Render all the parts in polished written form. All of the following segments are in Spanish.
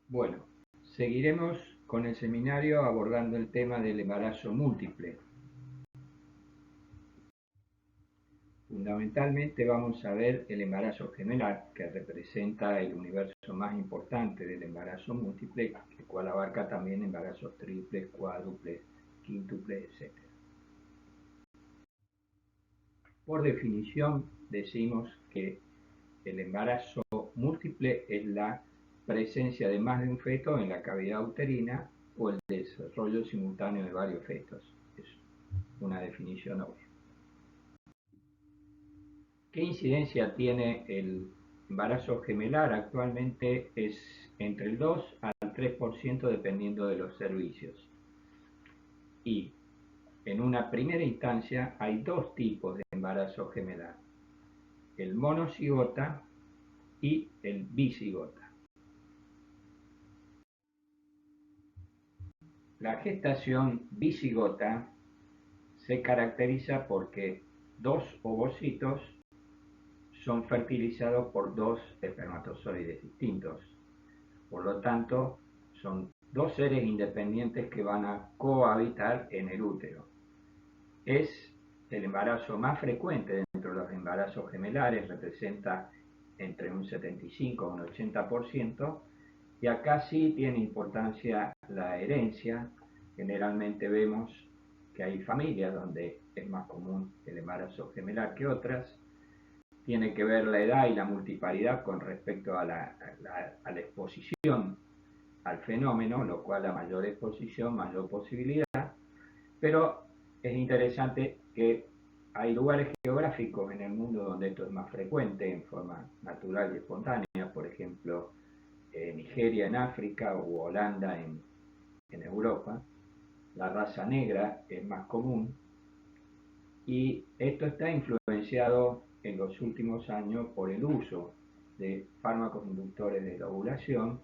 Bueno, seguiremos con el seminario abordando el tema del embarazo múltiple. Fundamentalmente vamos a ver el embarazo gemelar, que representa el universo más importante del embarazo múltiple, el cual abarca también embarazos triples, cuádruples, quíntuples, etc. Por definición, decimos que el embarazo múltiple es la presencia de más de un feto en la cavidad uterina o el desarrollo simultáneo de varios fetos. Es una definición obvia. ¿Qué incidencia tiene el embarazo gemelar? Actualmente es entre el 2 al 3% dependiendo de los servicios. Y en una primera instancia hay dos tipos de embarazo gemelar: el monocigota y el bicigota. La gestación bicigota se caracteriza porque dos ovocitos son fertilizados por dos espermatozoides distintos. Por lo tanto, son dos seres independientes que van a cohabitar en el útero. Es el embarazo más frecuente dentro de los embarazos gemelares, representa entre un 75 y un 80%, y acá sí tiene importancia la herencia. Generalmente vemos que hay familias donde es más común el embarazo gemelar que otras. Tiene que ver la edad y la multiparidad con respecto a la exposición al fenómeno, lo cual a mayor exposición, mayor posibilidad. Pero es interesante que hay lugares geográficos en el mundo donde esto es más frecuente en forma natural y espontánea, por ejemplo, Nigeria en África o Holanda en Europa. La raza negra es más común y esto está influenciado en los últimos años por el uso de fármacos inductores de la ovulación,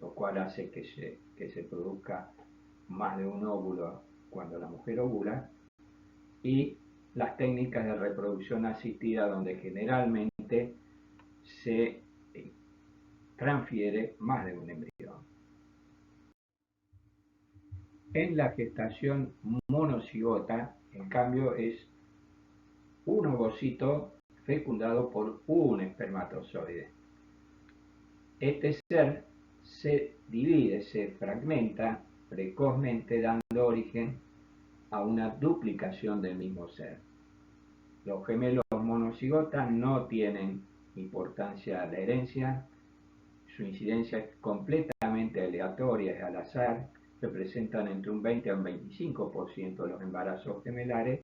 lo cual hace que se produzca más de un óvulo cuando la mujer ovula, y las técnicas de reproducción asistida donde generalmente se transfiere más de un embrión. En la gestación monocigota, en cambio, es un ovocito fecundado por un espermatozoide. Este ser se divide, se fragmenta precozmente, dando origen a una duplicación del mismo ser. Los gemelos monocigotas no tienen importancia a la herencia, su incidencia es completamente aleatoria, es al azar, representan entre un 20 a un 25% de los embarazos gemelares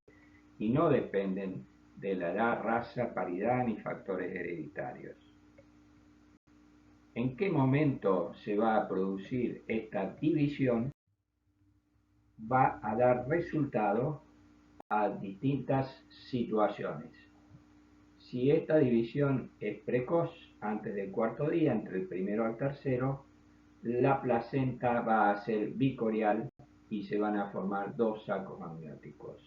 y no dependen de la edad, raza, paridad ni factores hereditarios. ¿En qué momento se va a producir esta división? Va a dar resultado a distintas situaciones. Si esta división es precoz, antes del cuarto día, entre el primero al tercero, la placenta va a ser bicorial y se van a formar dos sacos amnióticos.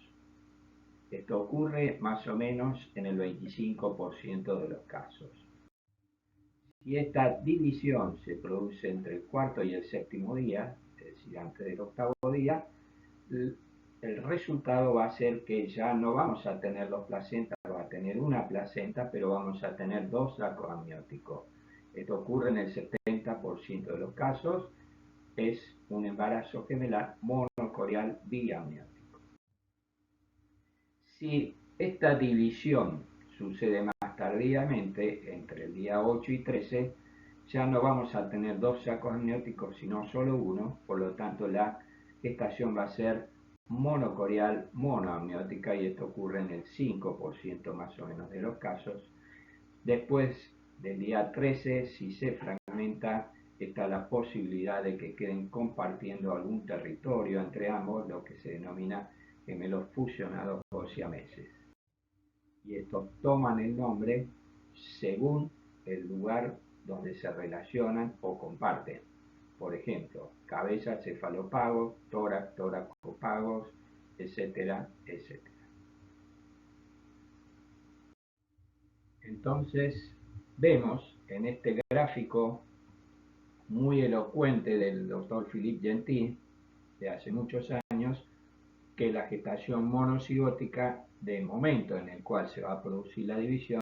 Esto ocurre más o menos en el 25% de los casos. Si esta división se produce entre el cuarto y el séptimo día, es decir, antes del octavo día, el resultado va a ser que ya no vamos a tener dos placentas, va a tener una placenta, pero vamos a tener dos sacos amnióticos. Esto ocurre en el 70% de los casos, es un embarazo gemelar monocorial biamniótico. Si esta división sucede más tardíamente, entre el día 8 y 13, ya no vamos a tener dos sacos amnióticos, sino solo uno, por lo tanto la gestación va a ser monocorial monoamniótica y esto ocurre en el 5% más o menos de los casos. Después del día 13, si se fragmenta, está la posibilidad de que queden compartiendo algún territorio entre ambos, lo que se denomina gemelos fusionados o siameses. Y estos toman el nombre según el lugar donde se relacionan o comparten. Por ejemplo, cabeza, cefalopagos, tórax, tóraxopagos, etcétera, etcétera. Entonces, vemos en este gráfico muy elocuente del doctor Philippe Gentil de hace muchos años, que la gestación monocigótica, de momento en el cual se va a producir la división,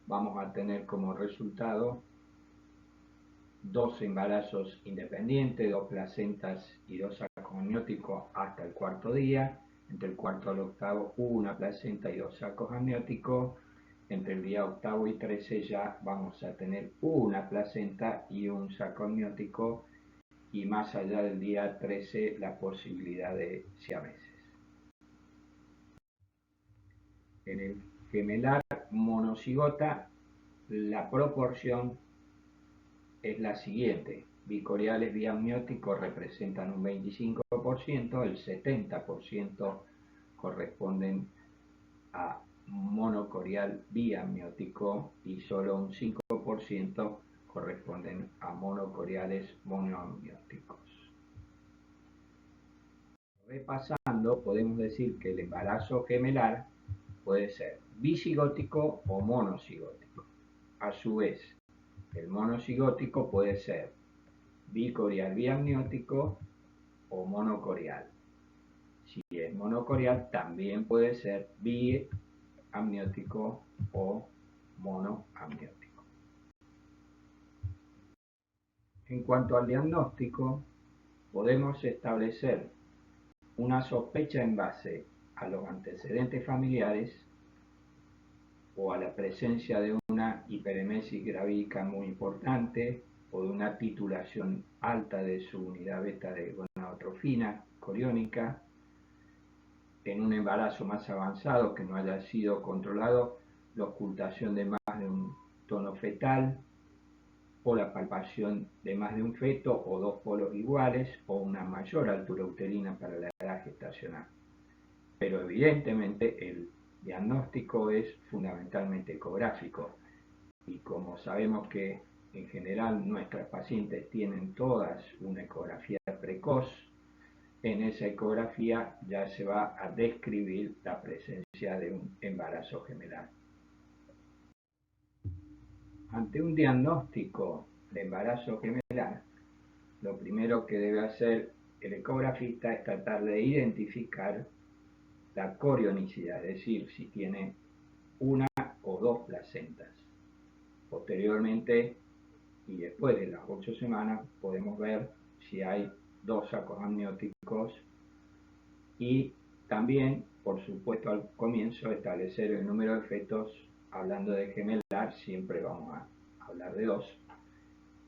vamos a tener como resultado dos embarazos independientes, dos placentas y dos sacos amnióticos hasta el cuarto día. Entre el cuarto al octavo, una placenta y dos sacos amnióticos. Entre el día octavo y 13 ya vamos a tener una placenta y un saco amniótico, y más allá del día 13 la posibilidad de siameses. En el gemelar monocigota la proporción es la siguiente: bicoriales biamnióticos representan un 25%, el 70% corresponden a monocorial biamniótico y solo un 5% corresponden a monocoriales monoamnióticos. Repasando, podemos decir que el embarazo gemelar puede ser bicigótico o monocigótico. A su vez, el monocigótico puede ser bicorial biamniótico o monocorial. Si es monocorial, también puede ser biamniótico o monoamniótico. En cuanto al diagnóstico, podemos establecer una sospecha en base a los antecedentes familiares o a la presencia de una hiperemesis gravídica muy importante o de una titulación alta de su unidad beta de gonadotrofina coriónica. En un embarazo más avanzado que no haya sido controlado, la ocultación de más de un tono fetal, o la palpación de más de un feto o dos polos iguales, o una mayor altura uterina para la edad gestacional. Pero evidentemente el diagnóstico es fundamentalmente ecográfico, y como sabemos que en general nuestras pacientes tienen todas una ecografía precoz, en esa ecografía ya se va a describir la presencia de un embarazo gemelar. Ante un diagnóstico de embarazo gemelar, lo primero que debe hacer el ecografista es tratar de identificar la corionicidad, es decir, si tiene una o dos placentas. Posteriormente y después de las 8 semanas podemos ver si hay dos sacos amnióticos, y también, por supuesto, al comienzo establecer el número de fetos. Hablando de gemelar, siempre vamos a hablar de dos.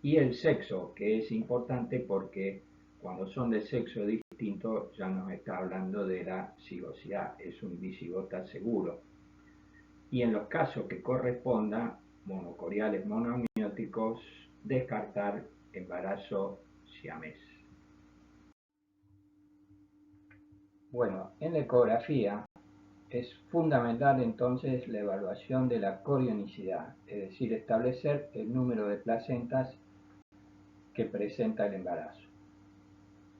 Y el sexo, que es importante porque cuando son de sexo distinto ya nos está hablando de la cigosidad, es un bicigota seguro. Y en los casos que correspondan, monocoriales monoamnióticos, descartar embarazo siamés. Bueno, en la ecografía es fundamental entonces la evaluación de la corionicidad, es decir, establecer el número de placentas que presenta el embarazo.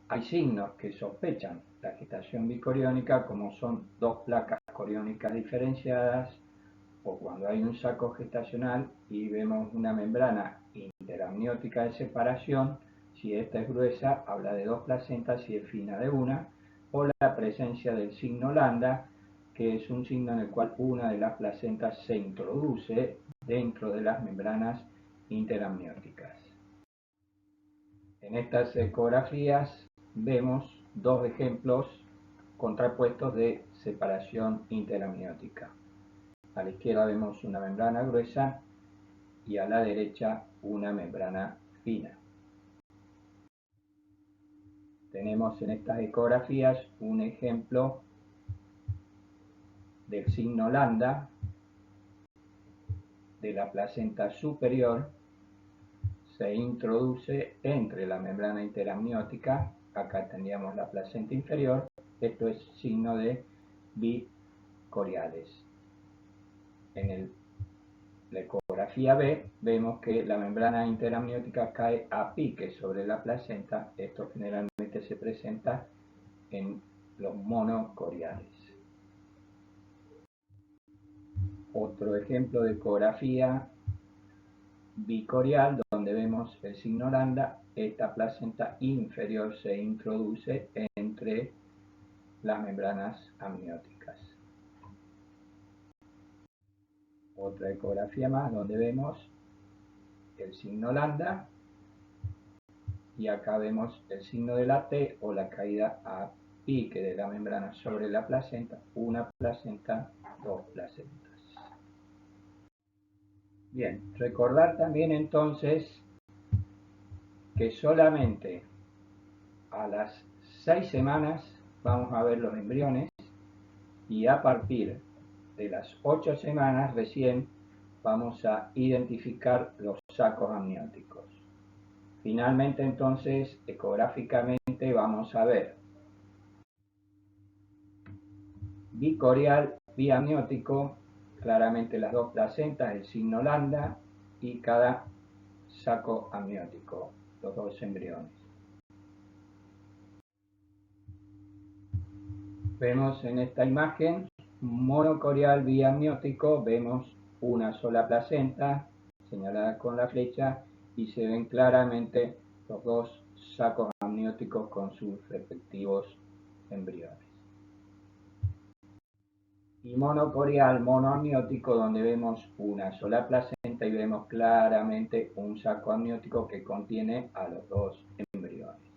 Hay signos que sospechan la gestación bicoriónica, como son dos placas coriónicas diferenciadas, o cuando hay un saco gestacional y vemos una membrana interamniótica de separación. Si esta es gruesa, habla de dos placentas; si es fina, de una. O la presencia del signo lambda, que es un signo en el cual una de las placentas se introduce dentro de las membranas interamnióticas. En estas ecografías vemos dos ejemplos contrapuestos de separación interamniótica. A la izquierda vemos una membrana gruesa y a la derecha una membrana fina. Tenemos en estas ecografías un ejemplo del signo lambda de la placenta superior. Se introduce entre la membrana interamniótica. Acá tendríamos la placenta inferior. Esto es signo de bicoriales. En la ecografía B vemos que la membrana interamniótica cae a pique sobre la placenta. Esto generalmente se presenta en los monocoriales. Otro ejemplo de ecografía bicorial, donde vemos el signo lambda, esta placenta inferior se introduce entre las membranas amnióticas. Otra ecografía más donde vemos el signo lambda y acá vemos el signo de la T o la caída a pique de la membrana sobre la placenta, una placenta, dos placentas. Bien, recordar también entonces que solamente a las 6 semanas vamos a ver los embriones y a partir de las 8 semanas recién vamos a identificar los sacos amnióticos. Finalmente entonces ecográficamente vamos a ver bicorial, biamniótico, claramente las dos placentas, el signo lambda y cada saco amniótico, los dos embriones. Vemos en esta imagen monocorial biamniótico, vemos una sola placenta señalada con la flecha y se ven claramente los dos sacos amnióticos con sus respectivos embriones. Y monocorial monoamniótico, donde vemos una sola placenta y vemos claramente un saco amniótico que contiene a los dos embriones.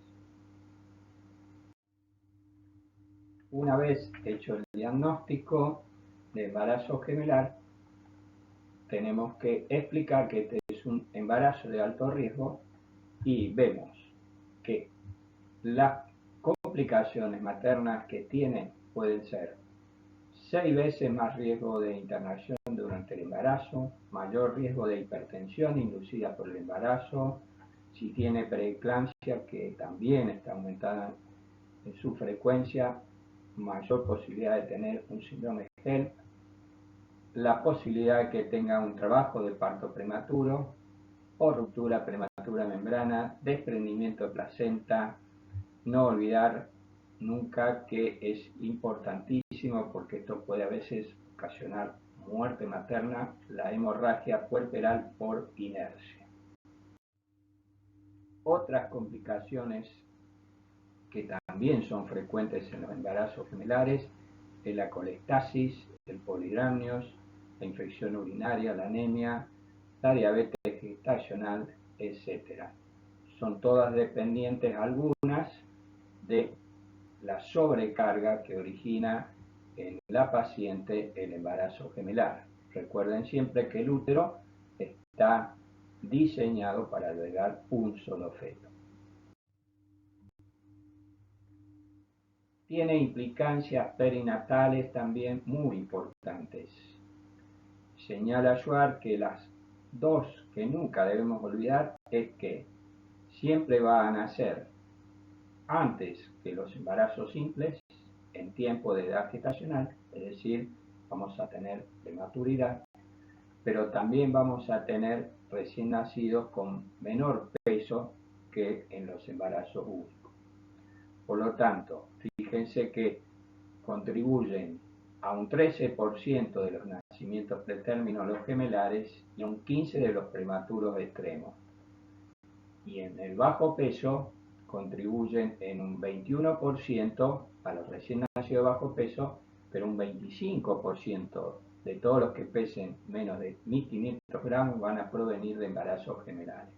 Una vez hecho el diagnóstico de embarazo gemelar, tenemos que explicar que este es un embarazo de alto riesgo y vemos que las complicaciones maternas que tiene pueden ser 6 veces más riesgo de internación durante el embarazo, mayor riesgo de hipertensión inducida por el embarazo, si tiene preeclampsia, que también está aumentada en su frecuencia, mayor posibilidad de tener un síndrome HELLP, la posibilidad de que tenga un trabajo de parto prematuro o ruptura prematura de membrana, desprendimiento de placenta. No olvidar nunca que es importantísimo porque esto puede a veces ocasionar muerte materna, la hemorragia puerperal por inercia. Otras complicaciones que también son frecuentes en los embarazos gemelares es la colestasis, el polidramnios, la infección urinaria, la anemia, la diabetes gestacional, etc. Son todas dependientes algunas de la sobrecarga que origina en la paciente el embarazo gemelar. Recuerden siempre que el útero está diseñado para albergar un solo feto. Tiene implicancias perinatales también muy importantes. Señala Schwartz que las dos que nunca debemos olvidar es que siempre va a nacer antes que los embarazos simples, en tiempo de edad gestacional, es decir, vamos a tener prematuridad, pero también vamos a tener recién nacidos con menor peso que en los embarazos únicos. Por lo tanto, fíjense que contribuyen a un 13% de los nacimientos pretérminos los gemelares y un 15% de los prematuros extremos. Y en el bajo peso contribuyen en un 21% a los recién nacidos de bajo peso, pero un 25% de todos los que pesen menos de 1.500 gramos van a provenir de embarazos gemelares.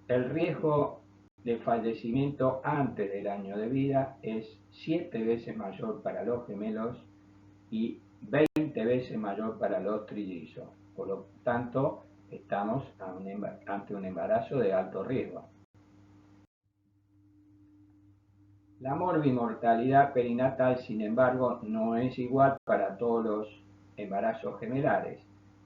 El riesgo de fallecimiento antes del año de vida es 7 veces mayor para los gemelos y 20 veces mayor para los trillizos. Por lo tanto, estamos ante un embarazo de alto riesgo. La morbimortalidad perinatal, sin embargo, no es igual para todos los embarazos gemelares.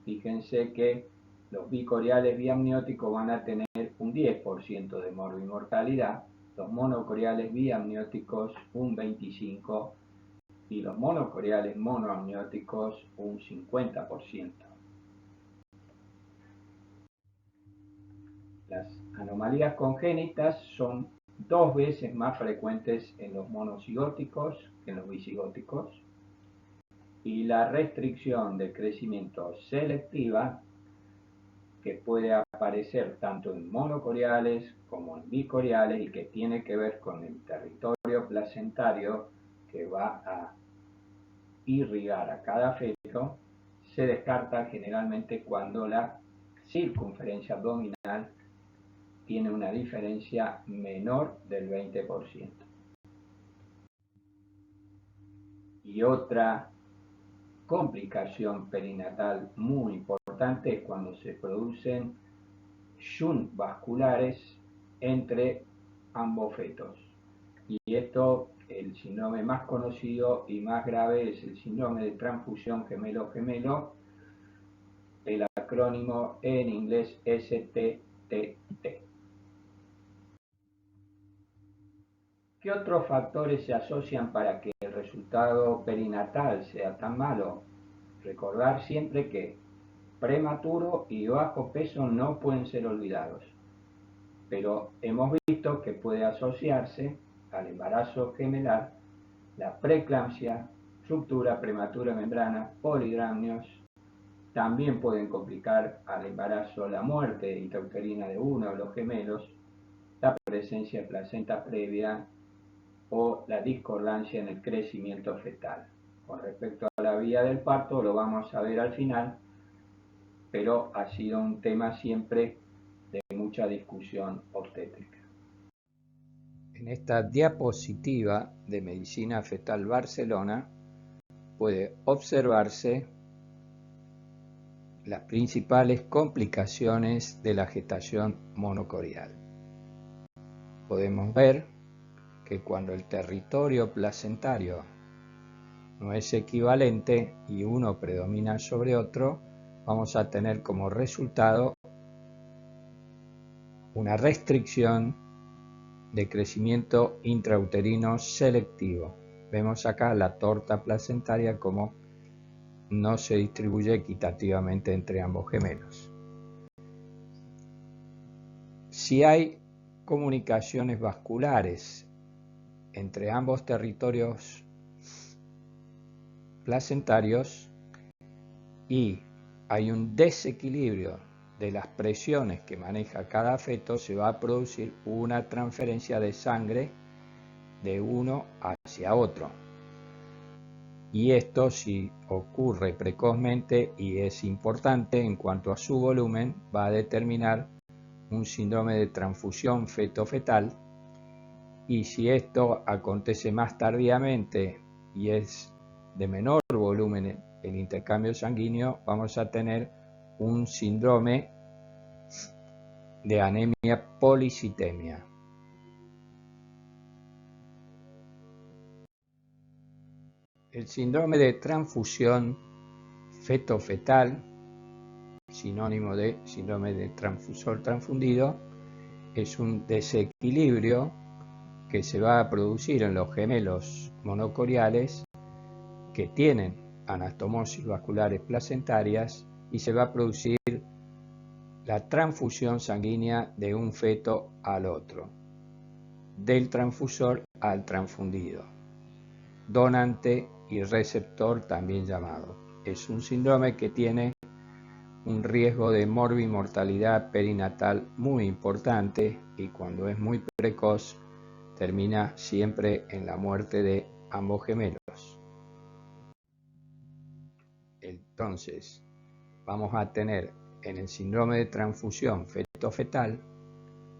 Fíjense que los bicoriales biamnióticos van a tener un 10% de morbimortalidad, los monocoriales biamnióticos un 25% y los monocoriales monoamnióticos un 50%. Las anomalías congénitas son 2 veces más frecuentes en los monocigóticos que en los bicigóticos y la restricción de crecimiento selectiva que puede aparecer tanto en monocoriales como en bicoriales y que tiene que ver con el territorio placentario que va a irrigar a cada feto, se descarta generalmente cuando la circunferencia abdominal tiene una diferencia menor del 20%. Y otra complicación perinatal muy importante es cuando se producen shunts vasculares entre ambos fetos. Y esto, el síndrome más conocido y más grave es el síndrome de transfusión gemelo-gemelo, el acrónimo en inglés STTT. ¿Qué otros factores se asocian para que el resultado perinatal sea tan malo? Recordar siempre que prematuro y bajo peso no pueden ser olvidados, pero hemos visto que puede asociarse al embarazo gemelar la preeclampsia, ruptura prematura de membrana, polidramnios. También pueden complicar al embarazo la muerte intrauterina de uno de los gemelos, la presencia de placenta previa o la discordancia en el crecimiento fetal. Con respecto a la vía del parto, lo vamos a ver al final, pero ha sido un tema siempre de mucha discusión obstétrica. En esta diapositiva de Medicina Fetal Barcelona puede observarse las principales complicaciones de la gestación monocorial. Podemos ver que cuando el territorio placentario no es equivalente y uno predomina sobre otro, vamos a tener como resultado una restricción de crecimiento intrauterino selectivo. Vemos acá la torta placentaria como no se distribuye equitativamente entre ambos gemelos. Si hay comunicaciones vasculares entre ambos territorios placentarios y hay un desequilibrio de las presiones que maneja cada feto, se va a producir una transferencia de sangre de uno hacia otro. Y esto, si ocurre precozmente y es importante en cuanto a su volumen, va a determinar un síndrome de transfusión feto-fetal. Y si esto acontece más tardíamente y es de menor volumen el intercambio sanguíneo, vamos a tener un síndrome de anemia policitemia. El síndrome de transfusión feto-fetal, sinónimo de síndrome de transfusor transfundido, es un desequilibrio que se va a producir en los gemelos monocoriales que tienen anastomosis vasculares placentarias y se va a producir la transfusión sanguínea de un feto al otro, del transfusor al transfundido, donante y receptor también llamado. Es un síndrome que tiene un riesgo de morbimortalidad perinatal muy importante y cuando es muy precoz termina siempre en la muerte de ambos gemelos. Entonces, vamos a tener en el síndrome de transfusión feto-fetal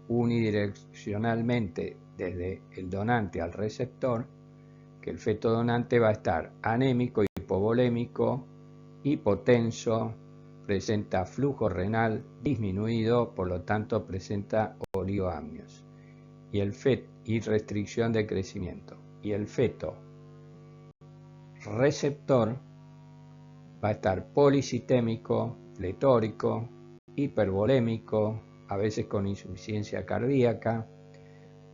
unidireccionalmente desde el donante al receptor, que el feto donante va a estar anémico, hipovolémico, hipotenso, presenta flujo renal disminuido, por lo tanto presenta oligoamnios y restricción de crecimiento. Y el feto receptor va a estar policitémico, pletórico, hipervolémico, a veces con insuficiencia cardíaca,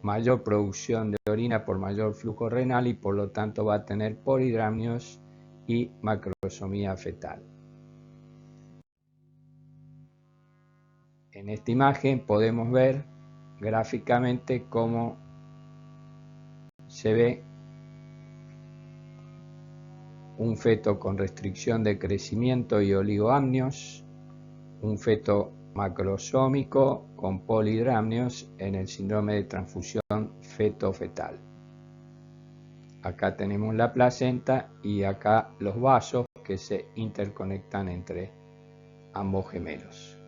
mayor producción de orina por mayor flujo renal y por lo tanto va a tener polidramnios y macrosomía fetal. En esta imagen podemos ver gráficamente cómo se ve un feto con restricción de crecimiento y oligoamnios, un feto macrosómico con polidramnios en el síndrome de transfusión feto-fetal. Acá tenemos la placenta y acá los vasos que se interconectan entre ambos gemelos.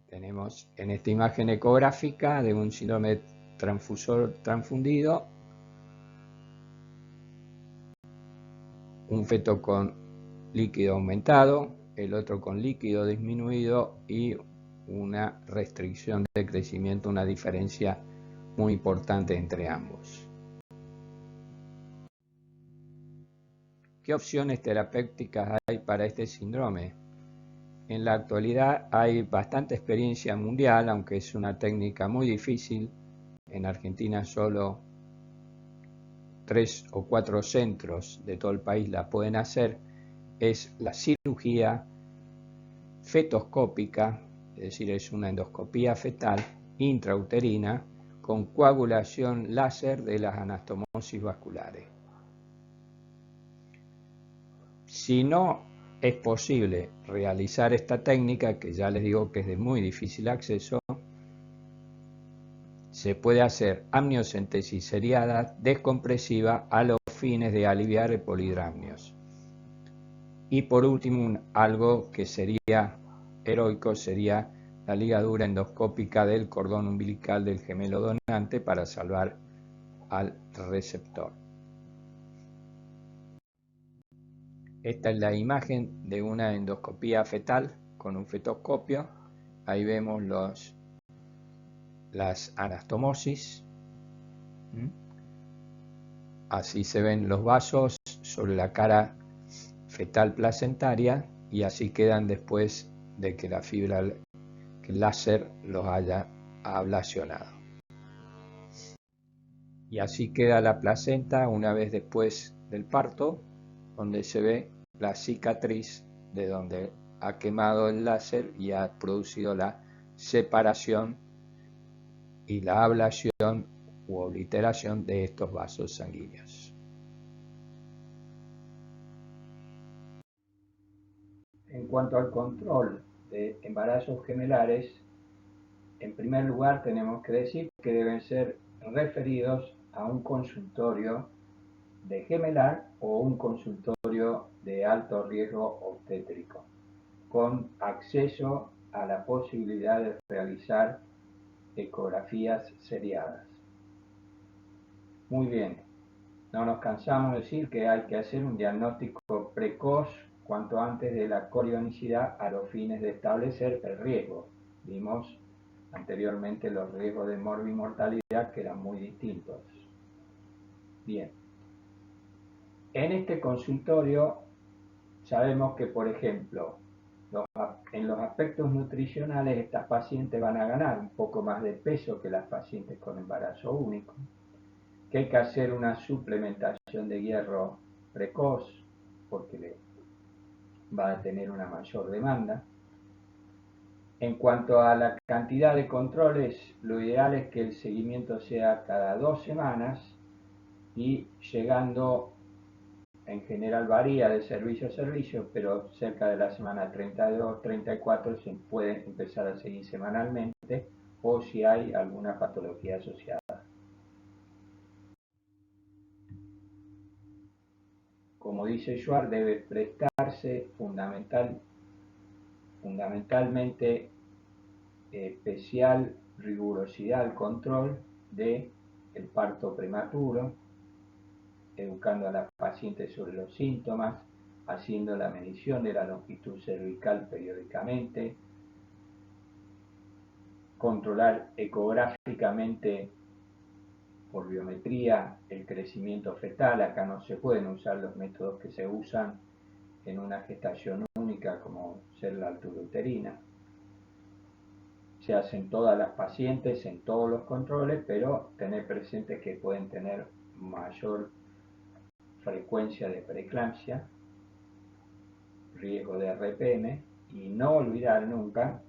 Tenemos en esta imagen ecográfica de un síndrome de transfusor transfundido un feto con líquido aumentado, el otro con líquido disminuido y una restricción de crecimiento, una diferencia muy importante entre ambos. ¿Qué opciones terapéuticas hay para este síndrome? En la actualidad hay bastante experiencia mundial, aunque es una técnica muy difícil. En Argentina solo 3 o 4 centros de todo el país la pueden hacer. Es la cirugía fetoscópica, es decir, es una endoscopía fetal intrauterina con coagulación láser de las anastomosis vasculares. Si no es posible realizar esta técnica, que ya les digo que es de muy difícil acceso, se puede hacer amniocentesis seriada descompresiva a los fines de aliviar el polidramnios. Y por último, algo que sería heroico sería la ligadura endoscópica del cordón umbilical del gemelo donante para salvar al receptor. Esta es la imagen de una endoscopía fetal con un fetoscopio. Ahí vemos las anastomosis. Así se ven los vasos sobre la cara fetal placentaria y así quedan después de que la fibra, que el láser los haya ablacionado. Y así queda la placenta una vez después del parto, donde se ve la cicatriz de donde ha quemado el láser y ha producido la separación y la ablación u obliteración de estos vasos sanguíneos. En cuanto al control de embarazos gemelares, en primer lugar tenemos que decir que deben ser referidos a un consultorio de gemelar o un consultorio de alto riesgo obstétrico, con acceso a la posibilidad de realizar ecografías seriadas. Muy bien, no nos cansamos de decir que hay que hacer un diagnóstico precoz cuanto antes de la corionicidad a los fines de establecer el riesgo. Vimos anteriormente los riesgos de morbimortalidad que eran muy distintos. Bien, en este consultorio sabemos que, por ejemplo, en los aspectos nutricionales estas pacientes van a ganar un poco más de peso que las pacientes con embarazo único, que hay que hacer una suplementación de hierro precoz porque va a tener una mayor demanda. En cuanto a la cantidad de controles, lo ideal es que el seguimiento sea cada 2 semanas y llegando, en general varía de servicio a servicio, pero cerca de la semana 32, 34 se puede empezar a seguir semanalmente o si hay alguna patología asociada. Como dice Schwartz, debe prestarse fundamentalmente especial rigurosidad al control del parto prematuro, educando a las pacientes sobre los síntomas, haciendo la medición de la longitud cervical periódicamente, controlar ecográficamente por biometría el crecimiento fetal. Acá no se pueden usar los métodos que se usan en una gestación única como ser la altura uterina. Se hacen todas las pacientes en todos los controles, pero tener presente que pueden tener mayor frecuencia de preeclampsia, riesgo de RPM, y no olvidar nunca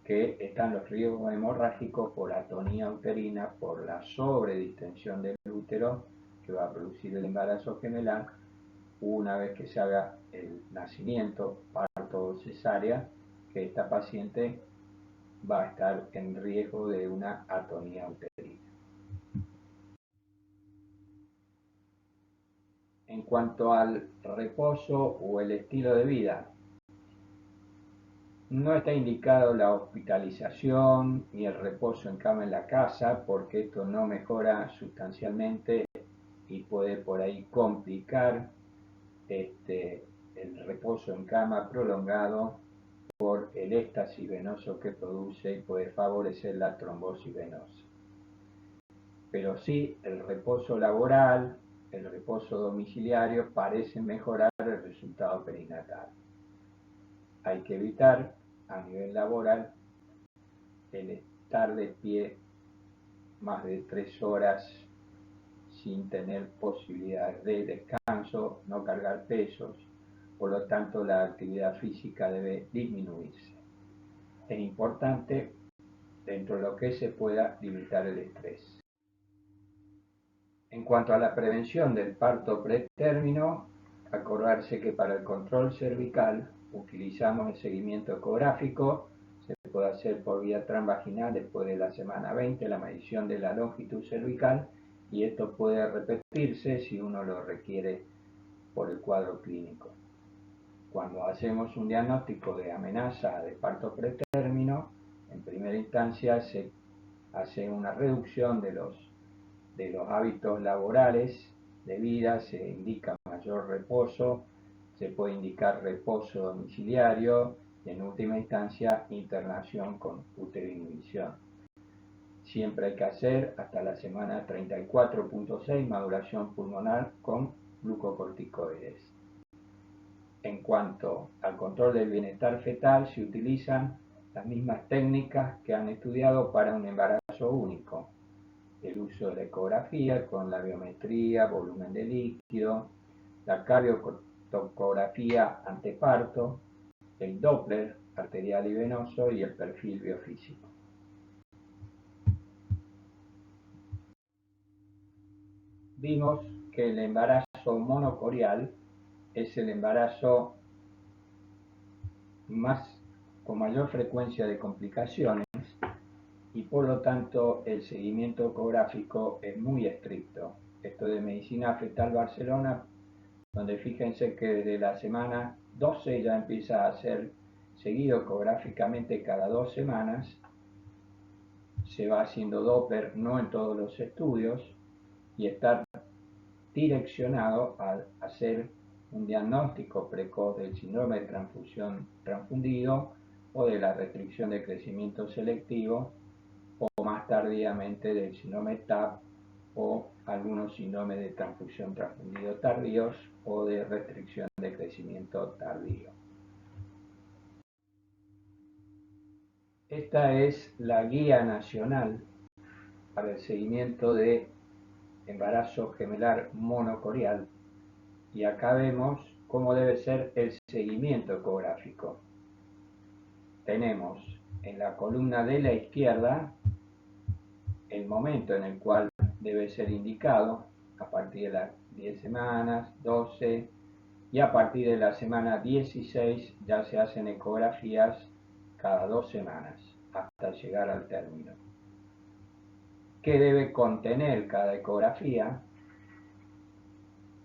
que están los riesgos hemorrágicos por atonía uterina, por la sobredistensión del útero que va a producir el embarazo gemelar una vez que se haga el nacimiento, parto parto o cesárea, que esta paciente va a estar en riesgo de una atonía uterina. En cuanto al reposo o el estilo de vida, no está indicado la hospitalización ni el reposo en cama en la casa, porque esto no mejora sustancialmente y puede por ahí complicar el reposo en cama prolongado por el éxtasis venoso que produce y puede favorecer la trombosis venosa. Pero sí, el reposo laboral, el reposo domiciliario parecen mejorar el resultado perinatal. Hay que evitar a nivel laboral el estar de pie más de 3 horas sin tener posibilidades de descanso, no cargar pesos, por lo tanto la actividad física debe disminuirse. Es importante, dentro de lo que se pueda, limitar el estrés. En cuanto a la prevención del parto pretérmino, acordarse que para el control cervical utilizamos el seguimiento ecográfico. Se puede hacer por vía transvaginal después de la semana 20, la medición de la longitud cervical, y esto puede repetirse si uno lo requiere por el cuadro clínico. Cuando hacemos un diagnóstico de amenaza de parto pretérmino, en primera instancia se hace una reducción de los hábitos laborales de vida, se indica mayor reposo, se puede indicar reposo domiciliario y en última instancia internación con uteroinhibición. Siempre hay que hacer hasta la semana 34.6 maduración pulmonar con glucocorticoides. En cuanto al control del bienestar fetal, se utilizan las mismas técnicas que han estudiado para un embarazo único. El uso de la ecografía con la biometría, volumen de líquido, la cardiotocografía anteparto, el Doppler arterial y venoso y el perfil biofísico. Vimos que el embarazo monocorial es el embarazo con mayor frecuencia de complicaciones y por lo tanto el seguimiento ecográfico es muy estricto. Esto de Medicina Fetal Barcelona, donde fíjense que desde la semana 12 ya empieza a ser seguido ecográficamente cada 2 semanas, se va haciendo Doppler no en todos los estudios y estar direccionado a hacer un diagnóstico precoz del síndrome de transfusión transfundido o de la restricción de crecimiento selectivo o más tardíamente del síndrome TAP o algunos síndromes de transfusión transfundido tardíos o de restricción de crecimiento tardío. Esta es la guía nacional para el seguimiento de embarazo gemelar monocorial y acá vemos cómo debe ser el seguimiento ecográfico. Tenemos en la columna de la izquierda el momento en el cual debe ser indicado, a partir de las 10 semanas, 12, y a partir de la semana 16 ya se hacen ecografías cada 2 semanas hasta llegar al término. ¿Qué debe contener cada ecografía?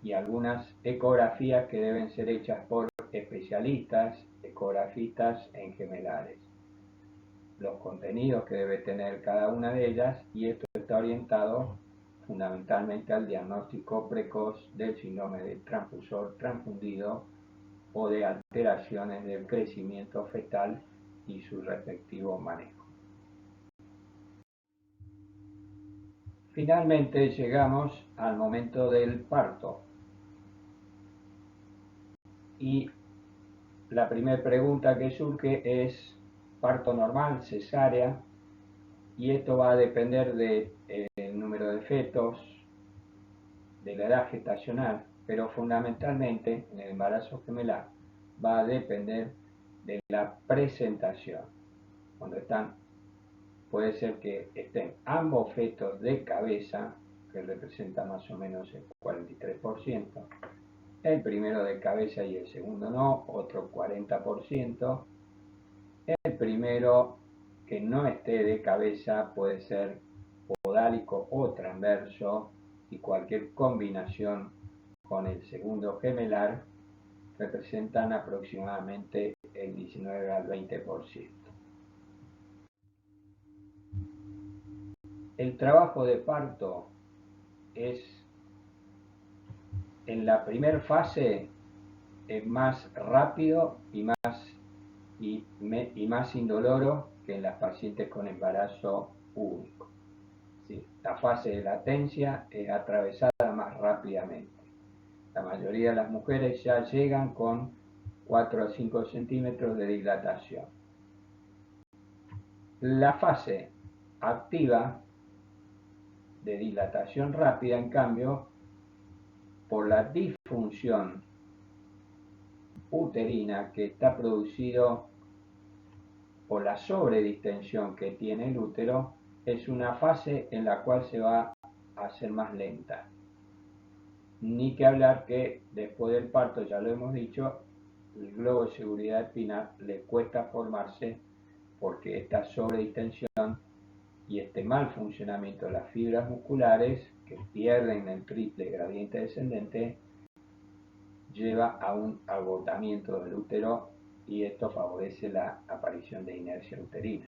Y algunas ecografías que deben ser hechas por especialistas, ecografistas en gemelares. Los contenidos que debe tener cada una de ellas, y esto está orientado fundamentalmente al diagnóstico precoz del síndrome de transfusor transfundido o de alteraciones del crecimiento fetal y su respectivo manejo. Finalmente llegamos al momento del parto. Y la primera pregunta que surge es parto normal, cesárea, y esto va a depender del número de fetos, de la edad gestacional, pero fundamentalmente en el embarazo gemelar va a depender de la presentación. Cuando puede ser que estén ambos fetos de cabeza, que representa más o menos el 43%, el primero de cabeza y el segundo no, otro 40%. El primero que no esté de cabeza puede ser podálico o transverso, y cualquier combinación con el segundo gemelar representan aproximadamente el 19 al 20%. El trabajo de parto es, en la primera fase, es más rápido y más indoloro que en las pacientes con embarazo único. ¿Sí? La fase de latencia es atravesada más rápidamente. La mayoría de las mujeres ya llegan con 4 a 5 centímetros de dilatación. La fase activa de dilatación rápida, en cambio, por la disfunción uterina que está producido por la sobredistensión que tiene el útero, es una fase en la cual se va a hacer más lenta. Ni que hablar que después del parto, ya lo hemos dicho, el globo de seguridad espinal le cuesta formarse, porque esta sobredistensión y este mal funcionamiento de las fibras musculares, que pierden el triple gradiente descendente, lleva a un agotamiento del útero, y esto favorece la aparición de inercia uterina.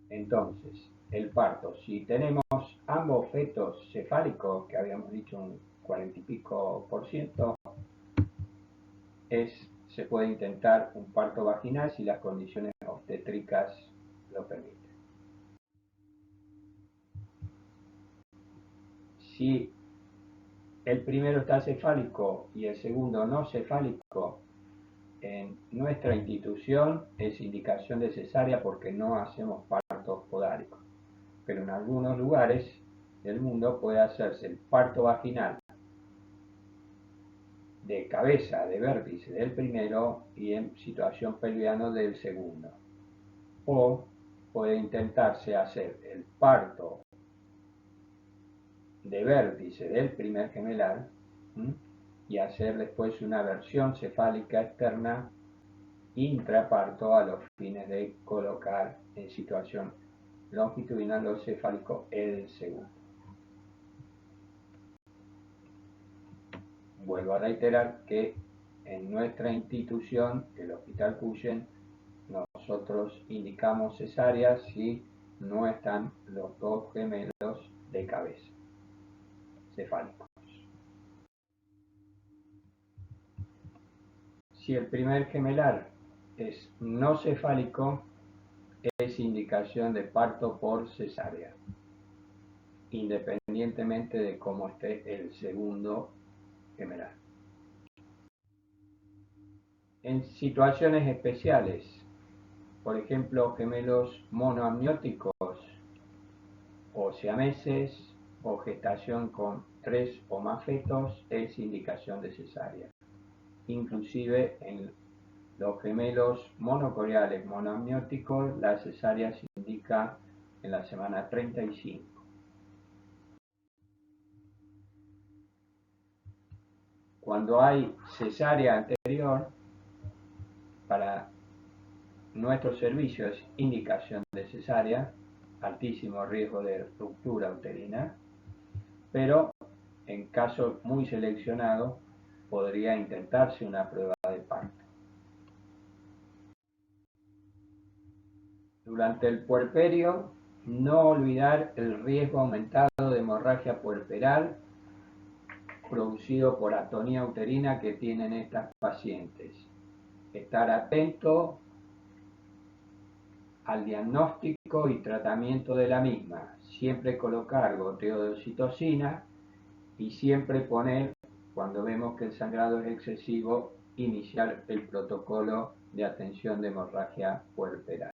Entonces, el parto, si tenemos ambos fetos cefálicos, que habíamos dicho un 40 y pico %, se puede intentar un parto vaginal si las condiciones obstétricas lo permiten. Si el primero está cefálico y el segundo no cefálico, en nuestra institución es indicación de cesárea, porque no hacemos partos podáricos. Pero en algunos lugares del mundo puede hacerse el parto vaginal de cabeza, de vértice del primero, y en situación pelviana del segundo. O puede intentarse hacer el parto de vértice del primer gemelar, y hacer después una versión cefálica externa intraparto, a los fines de colocar en situación longitudinal o cefálico el segundo. Vuelvo a reiterar que en nuestra institución, el Hospital Cuyen, nosotros indicamos cesárea si no están los dos gemelos de cabeza cefálicos. Si el primer gemelar es no cefálico, es indicación de parto por cesárea, independientemente de cómo esté el segundo gemelar. En situaciones especiales, por ejemplo, gemelos monoamnióticos o siameses, o gestación con 3 o más fetos, es indicación de cesárea. Inclusive en los gemelos monocoreales monoamnióticos, la cesárea se indica en la semana 35. Cuando hay cesárea anterior, para nuestro servicio es indicación de cesárea, altísimo riesgo de ruptura uterina, pero en casos muy seleccionados podría intentarse una prueba de parto. Durante el puerperio, no olvidar el riesgo aumentado de hemorragia puerperal producido por atonía uterina que tienen estas pacientes. Estar atento al diagnóstico y tratamiento de la misma. Siempre colocar goteo de oxitocina, y siempre poner, cuando vemos que el sangrado es excesivo, iniciar el protocolo de atención de hemorragia puerperal.